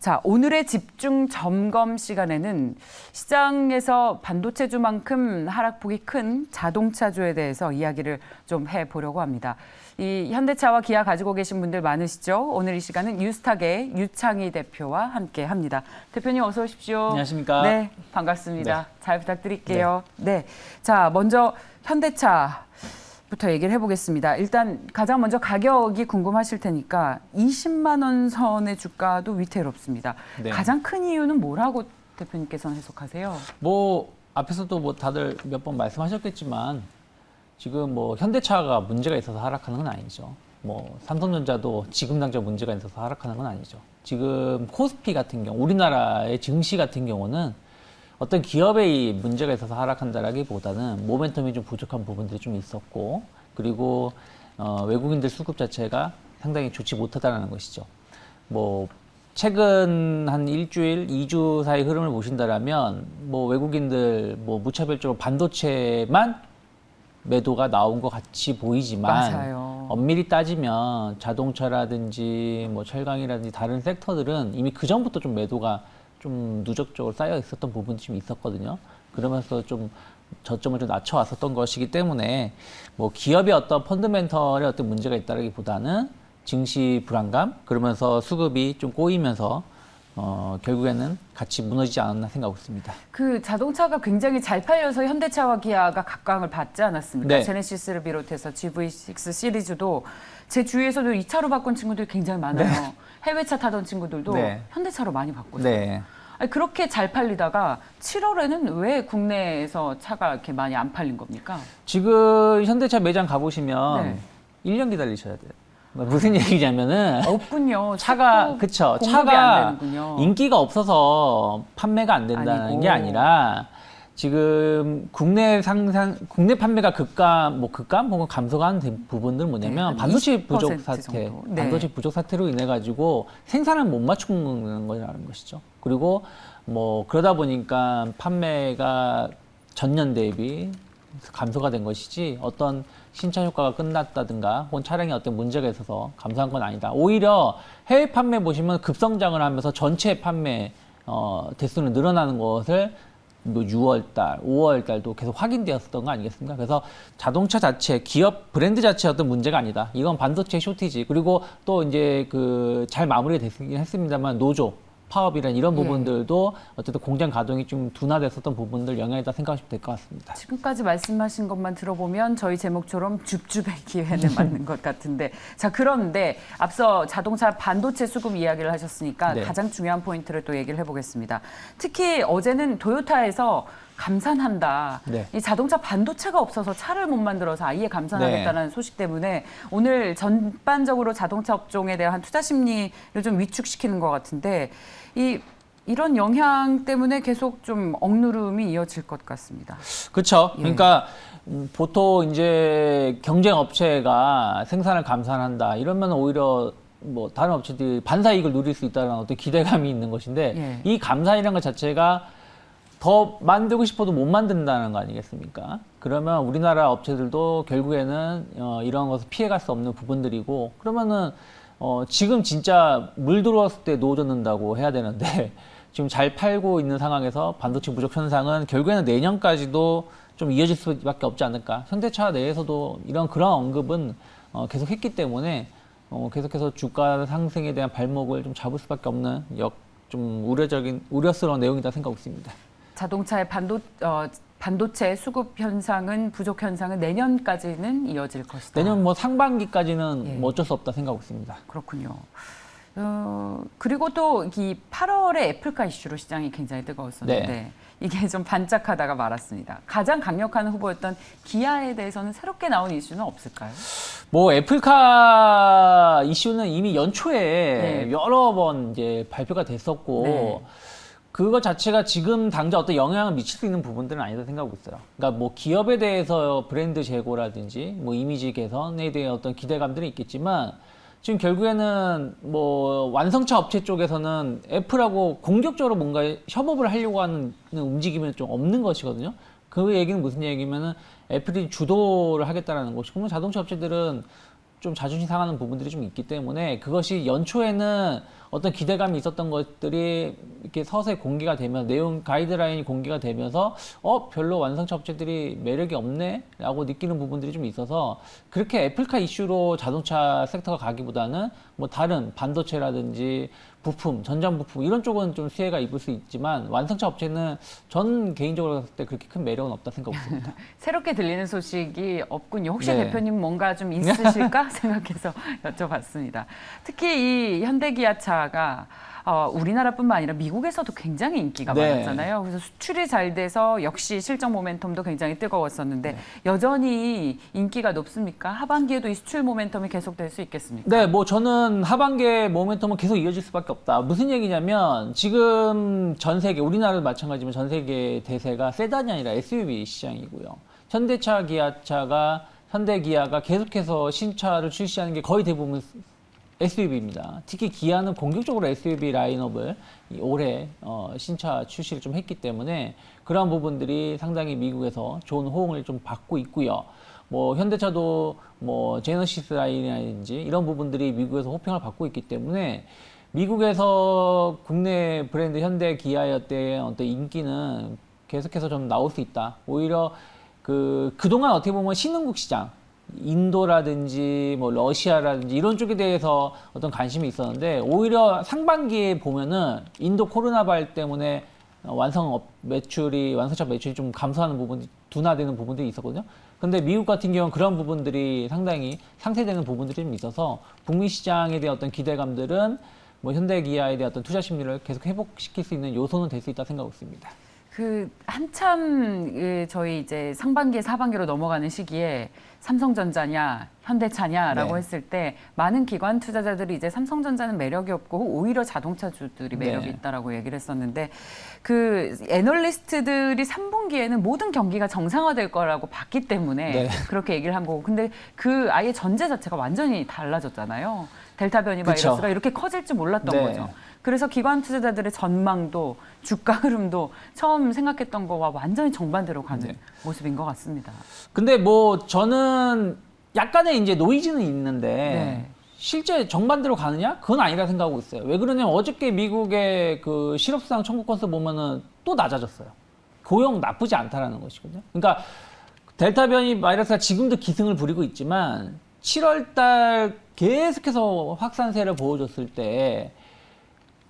자, 오늘의 집중 점검 시간에는 시장에서 반도체주만큼 하락폭이 큰 자동차주에 대해서 이야기를 좀 해보려고 합니다. 이 현대차와 기아 가지고 계신 분들 많으시죠? 오늘 이 시간은 뉴스탁의 유창희 대표와 함께 합니다. 대표님 어서 오십시오. 안녕하십니까? 네, 반갑습니다. 네. 잘 부탁드릴게요. 네. 자, 먼저 현대차부터 얘기를 해보겠습니다. 일단 가장 먼저 가격이 궁금하실 테니까 20만 원 선의 주가도 위태롭습니다. 네. 가장 큰 이유는 뭐라고 대표님께서는 해석하세요? 뭐 앞에서도 뭐 다들 몇 번 말씀하셨겠지만 지금 뭐 현대차가 문제가 있어서 하락하는 건 아니죠. 뭐 삼성전자도 지금 당장 문제가 있어서 하락하는 건 아니죠. 지금 코스피 같은 경우, 우리나라의 증시 같은 경우는 어떤 기업의 문제가 있어서 하락한다라기보다는 모멘텀이 좀 부족한 부분들이 좀 있었고, 그리고 외국인들 수급 자체가 상당히 좋지 못하다는 것이죠. 뭐 최근 한 일주일, 2주 사이 흐름을 보신다라면 뭐 외국인들 뭐 무차별적으로 반도체만 매도가 나온 것 같이 보이지만 맞아요. 엄밀히 따지면 자동차라든지 뭐 철강이라든지 다른 섹터들은 이미 그 전부터 좀 매도가 좀 누적적으로 쌓여 있었던 부분이 좀 있었거든요. 그러면서 좀 저점을 좀 낮춰왔었던 것이기 때문에 뭐 기업의 어떤 펀더멘털의 어떤 문제가 있다라기보다는 증시 불안감, 그러면서 수급이 좀 꼬이면서 결국에는 같이 무너지지 않았나 생각하고 있습니다. 그 자동차가 굉장히 잘 팔려서 현대차와 기아가 각광을 받지 않았습니까? 네. 제네시스를 비롯해서 GV6 시리즈도 제 주위에서도 2차로 바꾼 친구들이 굉장히 많아요. 네. 해외차 타던 친구들도 네. 현대차로 많이 바꿨어요. 네. 아니, 그렇게 잘 팔리다가 7월에는 왜 국내에서 차가 이렇게 많이 안 팔린 겁니까? 지금 현대차 매장 가보시면 네. 1년 기다리셔야 돼요. 무슨 얘기냐면은 없군요. 차가 자꾸 그쵸, 공급이 차가 안 되는군요. 인기가 없어서 판매가 안 된다는 아니고. 게 아니라 지금 국내 판매가 급감 혹은 감소가 하는 부분들은 뭐냐면 네, 반도체 20% 부족 사태, 정도. 네. 반도체 부족 사태로 인해 가지고 생산을 못 맞추는 거라는 것이죠. 그리고 뭐 그러다 보니까 판매가 전년 대비 감소가 된 것이지 어떤 신차 효과가 끝났다든가 혹은 차량에 어떤 문제가 있어서 감소한 건 아니다. 오히려 해외 판매 보시면 급성장을 하면서 전체 판매 대수는 늘어나는 것을 뭐 6월달, 5월달도 계속 확인되었었던 거 아니겠습니까? 그래서 자동차 자체, 기업 브랜드 자체 어떤 문제가 아니다. 이건 반도체 쇼티지. 그리고 또 이제 그 잘 마무리가 됐긴 했습니다만 노조, 파업이란 이런 부분들도 어쨌든 공장 가동이 좀 둔화됐었던 부분들 영향이 있다 생각하시면 될 것 같습니다. 지금까지 말씀하신 것만 들어보면 저희 제목처럼 줍줍의 기회는 맞는 것 같은데. 자, 그런데 앞서 자동차 반도체 수급 이야기를 하셨으니까 네. 가장 중요한 포인트를 또 얘기를 해보겠습니다. 특히 어제는 토요타에서 감산한다. 네. 이 자동차 반도체가 없어서 차를 못 만들어서 아예 감산하겠다는 소식 때문에 오늘 전반적으로 자동차 업종에 대한 투자 심리를 좀 위축시키는 것 같은데 이런 영향 때문에 계속 좀 억누름이 이어질 것 같습니다. 그렇죠. 예. 그러니까 보통 이제 경쟁 업체가 생산을 감산한다 이러면 오히려 뭐 다른 업체들이 반사이익을 누릴 수 있다는 어떤 기대감이 있는 것인데 예. 이 감산이라는 것 자체가 더 만들고 싶어도 못 만든다는 거 아니겠습니까? 그러면 우리나라 업체들도 결국에는 이런 것을 피해갈 수 없는 부분들이고 그러면은 지금 진짜 물 들어왔을 때 노져는다고 해야 되는데 지금 잘 팔고 있는 상황에서 반도체 부족 현상은 결국에는 내년까지도 좀 이어질 수밖에 없지 않을까. 현대차 내에서도 그런 언급은 계속 했기 때문에 계속해서 주가 상승에 대한 발목을 좀 잡을 수밖에 없는 좀 우려스러운 내용이다 생각하고 있습니다. 자동차의 반도체 수급 현상은 부족 현상은 내년까지는 이어질 것이다. 내년 뭐 상반기까지는 예. 뭐 어쩔 수 없다 생각하고 있습니다. 그렇군요. 그리고 또 이 8월에 애플카 이슈로 시장이 굉장히 뜨거웠었는데 네. 이게 좀 반짝하다가 말았습니다. 가장 강력한 후보였던 기아에 대해서는 새롭게 나온 이슈는 없을까요? 뭐 애플카 이슈는 이미 연초에 네. 여러 번 이제 발표가 됐었고 네. 그거 자체가 지금 당장 어떤 영향을 미칠 수 있는 부분들은 아니다 생각하고 있어요. 그러니까 뭐 기업에 대해서 브랜드 재고라든지 뭐 이미지 개선에 대한 어떤 기대감들은 있겠지만 지금 결국에는 뭐 완성차 업체 쪽에서는 애플하고 공격적으로 뭔가 협업을 하려고 하는 움직임은 좀 없는 것이거든요. 그 얘기는 무슨 얘기냐면은 애플이 주도를 하겠다라는 것이고 자동차 업체들은 좀 자존심 상하는 부분들이 좀 있기 때문에 그것이 연초에는 어떤 기대감이 있었던 것들이 이렇게 서서히 공개가 되면 내용 가이드라인이 공개가 되면서 별로 완성차 업체들이 매력이 없네라고 느끼는 부분들이 좀 있어서 그렇게 애플카 이슈로 자동차 섹터가 가기보다는 뭐 다른 반도체라든지 부품, 전장 부품 이런 쪽은 좀 수혜가 입을 수 있지만 완성차 업체는 전 개인적으로 봤을 때 그렇게 큰 매력은 없다 생각합니다. 새롭게 들리는 소식이 없군요. 혹시 네. 대표님 뭔가 좀 있으실까 생각해서 여쭤봤습니다. 특히 이 현대기아차가 우리나라뿐만 아니라 미국에서도 굉장히 인기가 네. 많았잖아요. 그래서 수출이 잘 돼서 역시 실적 모멘텀도 굉장히 뜨거웠었는데 네. 여전히 인기가 높습니까? 하반기에도 이 수출 모멘텀이 계속될 수 있겠습니까? 네, 뭐 저는 하반기에 모멘텀은 계속 이어질 수밖에 없다. 무슨 얘기냐면 지금 전 세계, 우리나라도 마찬가지지만 전 세계 대세가 세단이 아니라 SUV 시장이고요. 현대차, 현대기아가 계속해서 신차를 출시하는 게 거의 대부분 SUV입니다. 특히 기아는 공격적으로 SUV 라인업을 올해 신차 출시를 좀 했기 때문에 그러한 부분들이 상당히 미국에서 좋은 호응을 좀 받고 있고요. 뭐 현대차도 뭐 제너시스 라인이라든지 이런 부분들이 미국에서 호평을 받고 있기 때문에 미국에서 국내 브랜드 현대 기아의 어떤 인기는 계속해서 좀 나올 수 있다. 오히려 그동안 어떻게 보면 신흥국 시장 인도라든지 뭐 러시아라든지 이런 쪽에 대해서 어떤 관심이 있었는데 오히려 상반기에 보면은 인도 코로나 바이러스 때문에 완성차 매출이 좀 감소하는 부분이 둔화되는 부분들이 있었거든요. 근데 미국 같은 경우는 그런 부분들이 상당히 상쇄되는 부분들이 좀 있어서 북미 시장에 대한 어떤 기대감들은 뭐 현대 기아에 대한 어떤 투자 심리를 계속 회복시킬 수 있는 요소는 될 수 있다 생각하고 있습니다. 한참 저희 이제 상반기에서 하반기로 넘어가는 시기에 삼성전자냐 현대차냐라고 네. 했을 때 많은 기관 투자자들이 이제 삼성전자는 매력이 없고 오히려 자동차주들이 매력이 네. 있다라고 얘기를 했었는데 애널리스트들이 3분기에는 모든 경기가 정상화될 거라고 봤기 때문에 네. 그렇게 얘기를 한 거고 근데 아예 전제 자체가 완전히 달라졌잖아요. 델타 변이 그쵸. 바이러스가 이렇게 커질 줄 몰랐던 네. 거죠. 그래서 기관 투자자들의 전망도 주가 흐름도 처음 생각했던 거와 완전히 정반대로 가는 네. 모습인 것 같습니다. 근데 뭐 저는 약간의 이제 노이즈는 있는데 네. 실제 정반대로 가느냐? 그건 아니라 생각하고 있어요. 왜 그러냐면 어저께 미국의 그 실업수당 청구 건수 보면은 또 낮아졌어요. 고용 나쁘지 않다라는 것이거든요. 그러니까 델타 변이 바이러스가 지금도 기승을 부리고 있지만 7월 달 계속해서 확산세를 보여줬을 때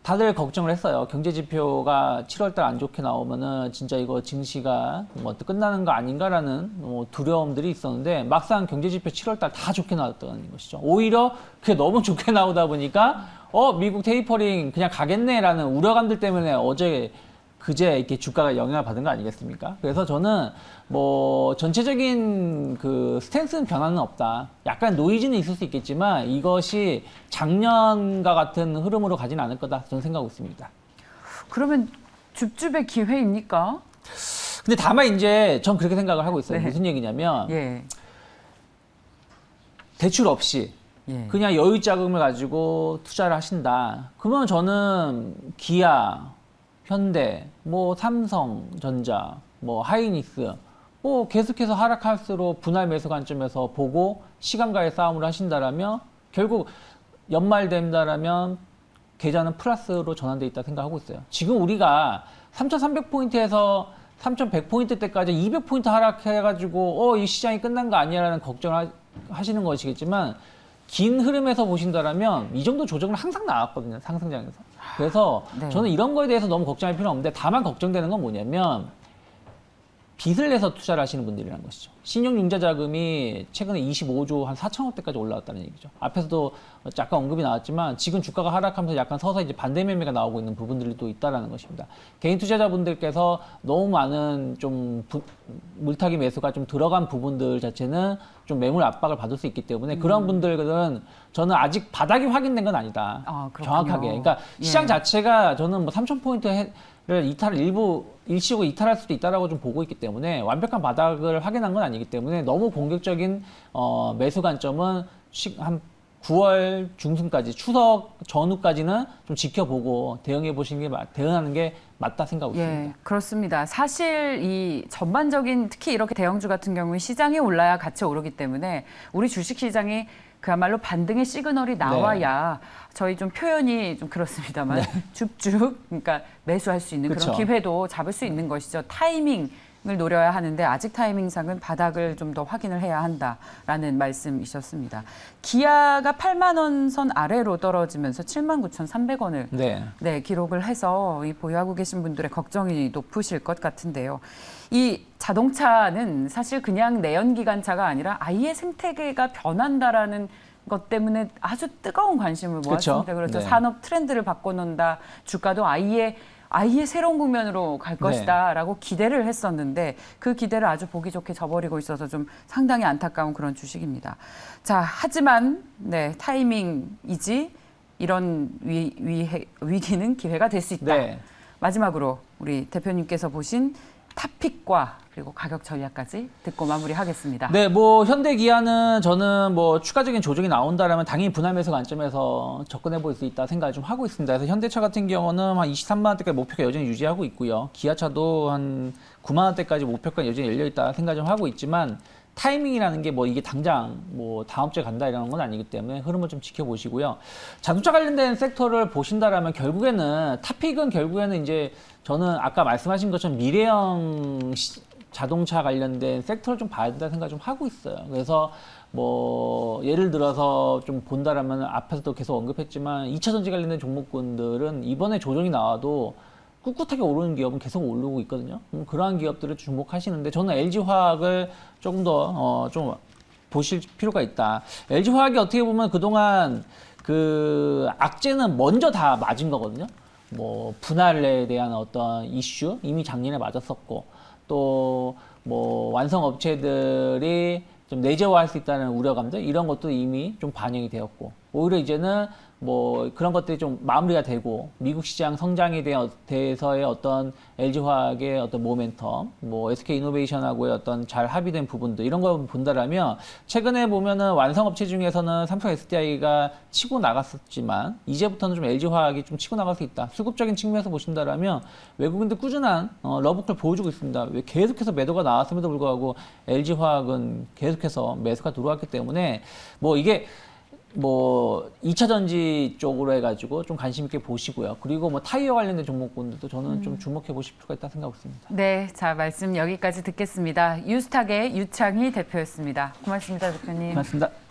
다들 걱정을 했어요. 경제 지표가 7월 달 안 좋게 나오면은 진짜 이거 증시가 뭐 끝나는 거 아닌가라는 뭐 두려움들이 있었는데 막상 경제 지표 7월 달 다 좋게 나왔다는 것이죠. 오히려 그게 너무 좋게 나오다 보니까 미국 테이퍼링 그냥 가겠네라는 우려감들 때문에 그제 이렇게 주가가 영향을 받은 거 아니겠습니까? 그래서 저는 뭐 전체적인 그 스탠스는 변화는 없다. 약간 노이즈는 있을 수 있겠지만 이것이 작년과 같은 흐름으로 가진 않을 거다. 저는 생각하고 있습니다. 그러면 줍줍의 기회입니까? 근데 다만 이제 전 그렇게 생각을 하고 있어요. 네. 무슨 얘기냐면 예. 대출 없이 예. 그냥 여유 자금을 가지고 투자를 하신다. 그러면 저는 기아, 현대, 뭐 삼성전자, 뭐 하이닉스 뭐 계속해서 하락할수록 분할 매수 관점에서 보고 시간과의 싸움을 하신다라면 결국 연말 된다라면 계좌는 플러스로 전환돼 있다 생각하고 있어요. 지금 우리가 3,300포인트에서 3,100포인트 때까지 200포인트 하락해가지고 이 시장이 끝난 거 아니야라는 걱정을 하시는 것이겠지만 긴 흐름에서 보신다라면 이 정도 조정은 항상 나왔거든요. 상승장에서. 그래서 네. 저는 이런 거에 대해서 너무 걱정할 필요는 없는데 다만 걱정되는 건 뭐냐면 빚을 내서 투자를 하시는 분들이라는 것이죠. 신용융자 자금이 최근에 25조 한 4천억 대까지 올라왔다는 얘기죠. 앞에서도 약간 언급이 나왔지만 지금 주가가 하락하면서 약간 서서히 이제 반대 매매가 나오고 있는 부분들이 또 있다라는 것입니다. 개인 투자자분들께서 너무 많은 좀 물타기 매수가 좀 들어간 부분들 자체는 좀 매물 압박을 받을 수 있기 때문에 그런 분들은 저는 아직 바닥이 확인된 건 아니다. 정확하게. 그러니까 시장 예. 자체가 저는 뭐 3,000포인트 일시적으로 이탈할 수도 있다라고 좀 보고 있기 때문에 완벽한 바닥을 확인한 건 아니기 때문에 너무 공격적인 매수 관점은 한 9월 중순까지 추석 전후까지는 좀 지켜보고 대응하는 게 맞다 생각하고 있습니다. 예, 그렇습니다. 사실 이 전반적인 특히 이렇게 대형주 같은 경우는 시장이 올라야 같이 오르기 때문에 우리 주식 시장이 그야말로 반등의 시그널이 나와야 저희 좀 표현이 좀 그렇습니다만 줍줍 그러니까 매수할 수 있는 그쵸. 그런 기회도 잡을 수 있는 것이죠. 타이밍을 노려야 하는데 아직 타이밍상은 바닥을 좀 더 확인을 해야 한다라는 말씀이셨습니다. 기아가 8만 원 선 아래로 떨어지면서 79,300원을 네, 기록을 해서 이 보유하고 계신 분들의 걱정이 높으실 것 같은데요. 이 자동차는 사실 그냥 내연기관차가 아니라 아예 생태계가 변한다라는 것 때문에 아주 뜨거운 관심을 모았습니다. 그렇죠. 네. 산업 트렌드를 바꿔놓는다. 주가도 아예 새로운 국면으로 갈 것이다라고 기대를 했었는데 그 기대를 아주 보기 좋게 저버리고 있어서 좀 상당히 안타까운 그런 주식입니다. 자, 하지만 네, 타이밍이지 이런 위기는 기회가 될 수 있다. 네. 마지막으로 우리 대표님께서 보신 탑픽과 그리고 가격 전략까지 듣고 마무리하겠습니다. 네, 뭐 현대 기아는 저는 뭐 추가적인 조정이 나온다라면 당연히 분할 매수 관점에서 접근해 볼 수 있다 생각을 좀 하고 있습니다. 그래서 현대차 같은 경우는 한 23만 원대까지 목표가 여전히 유지하고 있고요. 기아차도 한 9만 원대까지 목표가 여전히 열려 있다 생각을 좀 하고 있지만 타이밍이라는 게 뭐 이게 당장 뭐 다음 주에 간다 이런 건 아니기 때문에 흐름을 좀 지켜보시고요. 자동차 관련된 섹터를 보신다라면 결국에는 탑픽은 결국에는 이제 저는 아까 말씀하신 것처럼 미래형 자동차 관련된 섹터를 좀 봐야 된다 생각 좀 하고 있어요. 그래서 뭐 예를 들어서 좀 본다라면 앞에서도 계속 언급했지만 2차 전지 관련된 종목군들은 이번에 조정이 나와도 꿋꿋하게 오르는 기업은 계속 오르고 있거든요. 그러한 기업들을 주목하시는데 저는 LG화학을 조금 더 좀 보실 필요가 있다. LG화학이 어떻게 보면 그동안 그 악재는 먼저 다 맞은 거거든요. 뭐 분할에 대한 어떤 이슈 이미 작년에 맞았었고 또 뭐 완성 업체들이 좀 내재화할 수 있다는 우려감들 이런 것도 이미 좀 반영이 되었고 오히려 이제는 뭐 그런 것들이 좀 마무리가 되고 미국 시장 성장에 대해서의 어떤 LG화학의 어떤 모멘텀, 뭐 SK이노베이션하고의 어떤 잘 합의된 부분들 이런 걸 본다라면 최근에 보면은 완성업체 중에서는 삼성 SDI가 치고 나갔었지만 이제부터는 좀 LG화학이 좀 치고 나갈 수 있다. 수급적인 측면에서 보신다라면 외국인들 꾸준한 러브콜 보여주고 있습니다. 계속해서 매도가 나왔음에도 불구하고 LG화학은 계속해서 매수가 들어왔기 때문에 뭐 이게 뭐 2차 전지 쪽으로 해가지고 좀 관심 있게 보시고요. 그리고 뭐 타이어 관련된 종목군들도 저는 좀 주목해 보실 필요가 있다 생각하고 있습니다. 네, 자 말씀 여기까지 듣겠습니다. 유스탁의 유창희 대표였습니다. 고맙습니다, 대표님. 고맙습니다.